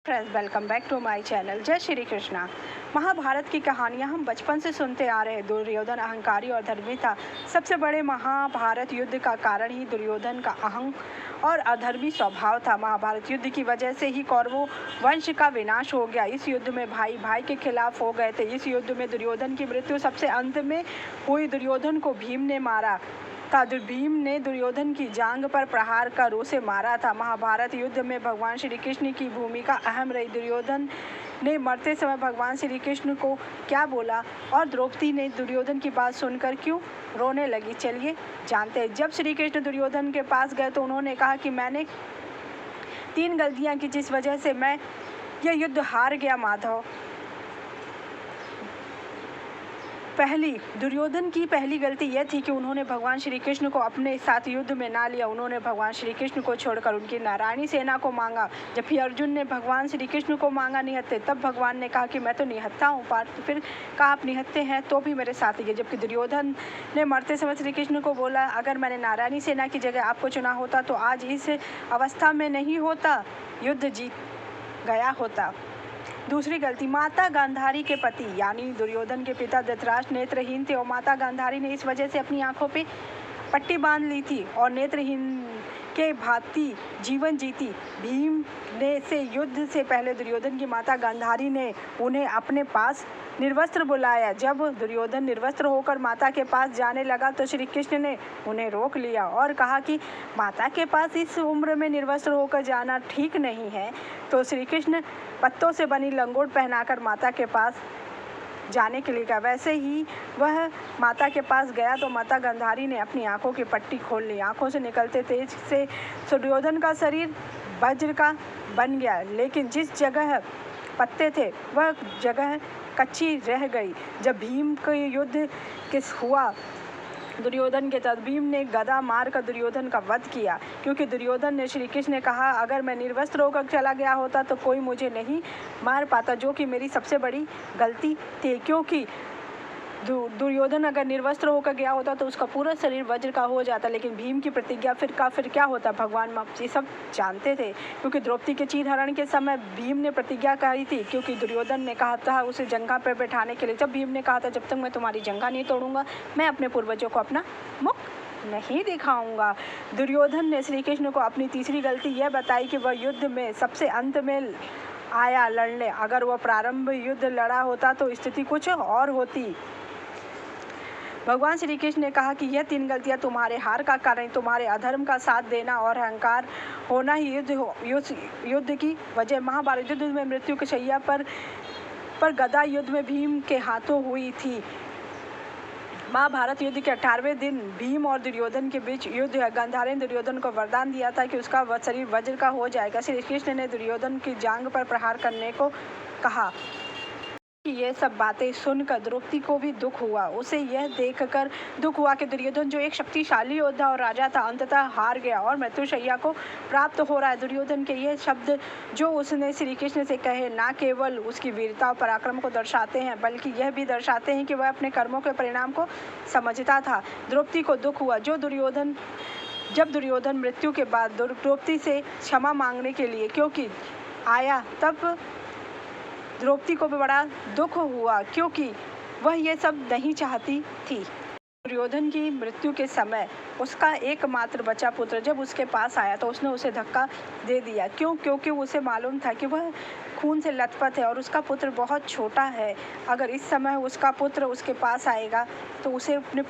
Friends, welcome back to my channel. जय श्री कृष्णा। महाभारत की कहानियां हम बचपन से सुनते आ रहे हैं। दुर्योधन अहंकारी और धर्मी था। सबसे बड़े महाभारत युद्ध का कारण ही दुर्योधन का अहंग और अधर्मी स्वभाव था। महाभारत युद्ध की वजह से ही कौरवों वंश का विनाश हो गया। इस युद्ध में भाई भाई के खिलाफ हो गए थे। इस युद्ध में दुर्योधन की मृत्यु सबसे अंत में हुई। दुर्योधन को भीम ने मारा था। भीम ने दुर्योधन की जांघ पर प्रहार कर उसे मारा था। महाभारत युद्ध में भगवान श्री कृष्ण की भूमिका अहम रही। दुर्योधन ने मरते समय भगवान श्री कृष्ण को क्या बोला और द्रौपदी ने दुर्योधन की बात सुनकर क्यों रोने लगी, चलिए जानते हैं। जब श्री कृष्ण दुर्योधन के पास गए तो उन्होंने कहा कि मैंने 3 गलतियां की जिस वजह से मैं यह युद्ध हार गया माधव। दुर्योधन की पहली गलती यह थी कि उन्होंने भगवान श्री कृष्ण को अपने साथ युद्ध में ना लिया। उन्होंने भगवान श्री कृष्ण को छोड़कर उनकी नारायणी सेना को मांगा। जबकि अर्जुन ने भगवान श्री कृष्ण को मांगा निहत्थे, तब भगवान ने कहा कि मैं तो निहत्था हूँ। तो फिर कहा आप निहत्थे हैं तो भी मेरे साथ ही। जबकि दुर्योधन ने मरते समय श्री कृष्ण को बोला, अगर मैंने नारायणी सेना की जगह आपको चुना होता तो आज इस अवस्था में नहीं होता, युद्ध जीत गया होता। दूसरी गलती, माता गांधारी के पति यानी दुर्योधन के पिता धृतराष्ट्र नेत्रहीन थे और माता गांधारी ने इस वजह से अपनी आंखों पे पट्टी बांध ली थी और नेत्रहीन के भांति जीवन जीती। भीम ने से युद्ध से पहले दुर्योधन की माता गांधारी ने उन्हें अपने पास निर्वस्त्र बुलाया। जब दुर्योधन निर्वस्त्र होकर माता के पास जाने लगा तो श्री कृष्ण ने उन्हें रोक लिया और कहा कि माता के पास इस उम्र में निर्वस्त्र होकर जाना ठीक नहीं है। तो श्री कृष्ण पत्तों से बनी लंगोट पहनाकर माता के पास जाने के लिए कहा। वैसे ही वह माता के पास गया तो माता गांधारी ने अपनी आंखों की पट्टी खोल ली। आंखों से निकलते तेज से दुर्योधन का शरीर वज्र का बन गया, लेकिन जिस जगह पत्ते थे वह जगह कच्ची रह गई। जब भीम का युद्ध हुआ दुर्योधन के तब भीम ने गदा मार कर दुर्योधन का वध किया, क्योंकि दुर्योधन ने श्री कृष्ण ने कहा अगर मैं निर्वस्त्र होकर चला गया होता तो कोई मुझे नहीं मार पाता, जो कि मेरी सबसे बड़ी गलती थी। क्योंकि दुर्योधन अगर निर्वस्त्र होकर गया होता तो उसका पूरा शरीर वज्र का हो जाता, लेकिन भीम की प्रतिज्ञा फिर क्या होता भगवान ये सब जानते थे। क्योंकि द्रौपदी के चीरहरण के समय भीम ने प्रतिज्ञा करी थी, क्योंकि दुर्योधन ने कहा था उसे जंघा पर बैठाने के लिए। जब भीम ने कहा था जब तक मैं तुम्हारी जंघा नहीं तोड़ूंगा मैं अपने पूर्वजों को अपना मुख नहीं दिखाऊंगा। दुर्योधन ने श्री कृष्ण को अपनी तीसरी गलती यह बताई कि वह युद्ध में सबसे अंत में आया लड़ने। अगर वह प्रारंभ युद्ध लड़ा होता तो स्थिति कुछ और होती। भगवान श्री कृष्ण ने कहा कि यह 3 गलतियां तुम्हारे हार का कारण, तुम्हारे अधर्म का साथ देना और अहंकार होना ही युद्ध की वजह। महाभारत युद्ध में मृत्यु की शैया पर गदा युद्ध में भीम के हाथों हुई थी। महाभारत युद्ध के 18वें दिन भीम और दुर्योधन के बीच युद्ध है। गांधारी ने दुर्योधन को वरदान दिया था कि उसका शरीर वज्र का हो जाएगा। श्री कृष्ण ने दुर्योधन की जांघ पर प्रहार करने को कहा। ये सब बातें सुनकर द्रौपदी को भी दुख हुआ। उसे यह देखकर दुख हुआ कि दुर्योधन जो एक शक्तिशाली योद्धा और राजा था अंततः हार गया और मृत्युशैया को प्राप्त हो रहा है। दुर्योधन के ये शब्द जो उसने श्री कृष्ण से कहे न केवल उसकी वीरता और पराक्रम को दर्शाते हैं, बल्कि यह भी दर्शाते हैं कि वह अपने कर्मों के परिणाम को समझता था। द्रौपदी को दुख हुआ जब दुर्योधन मृत्यु के बाद द्रौपदी से क्षमा मांगने के लिए क्योंकि आया, तब द्रौपदी को भी बड़ा दुख हुआ, क्योंकि वह ये सब नहीं चाहती थी। दुर्योधन की मृत्यु के समय उसका एकमात्र बचा पुत्र जब उसके पास आया तो उसने उसे धक्का दे दिया। क्योंकि उसे मालूम था कि वह खून से लथपथ है और उसका पुत्र बहुत छोटा है। अगर इस समय उसका पुत्र उसके पास आएगा तो उसे अपने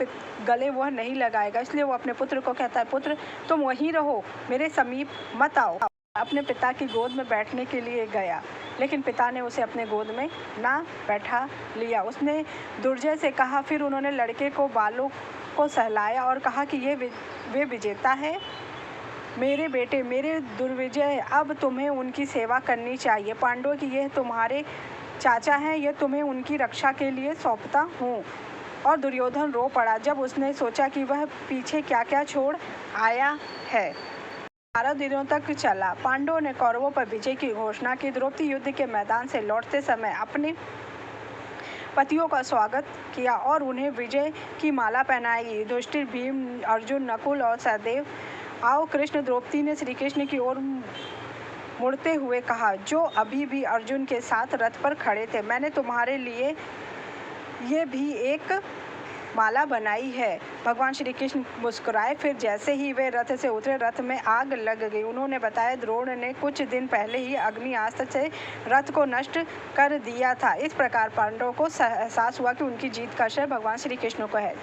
गले वह नहीं लगाएगा। इसलिए वो अपने पुत्र को कहता है, पुत्र तुम वहीं रहो, मेरे समीप मत आओ। अपने पिता की गोद में बैठने के लिए गया, लेकिन पिता ने उसे अपने गोद में ना बैठा लिया। उसने दुर्जय से कहा। फिर उन्होंने लड़के को बालों को सहलाया और कहा कि वे विजेता है, मेरे बेटे, मेरे दुर्विजय, अब तुम्हें उनकी सेवा करनी चाहिए। पांडवों की यह तुम्हारे चाचा हैं, यह तुम्हें उनकी रक्षा के लिए सौंपता हूँ। और दुर्योधन रो पड़ा जब उसने सोचा कि वह पीछे क्या क्या छोड़ आया है। 12 दिनों तक चला। पांडवों ने कौरवों पर विजय की घोषणा की। द्रौपदी युद्ध के मैदान से लौटते समय अपने पतियों का स्वागत किया और उन्हें विजय की माला पहनाई। युधिष्ठिर, भीम, अर्जुन, नकुल और सहदेव आओ कृष्ण। द्रौपदी ने श्री कृष्ण की ओर मुड़ते हुए कहा, जो अभी भी अर्जुन के साथ रथ पर खड़े थे, मैंने तुम्हारे लिए ये भी एक माला बनाई है। भगवान श्री कृष्ण मुस्कुराए। फिर जैसे ही वे रथ से उतरे, रथ में आग लग गई। उन्होंने बताया, द्रोण ने कुछ दिन पहले ही अग्नि अस्त्र से रथ को नष्ट कर दिया था। इस प्रकार पांडवों को एहसास हुआ कि उनकी जीत का श्रेय भगवान श्री कृष्ण को है।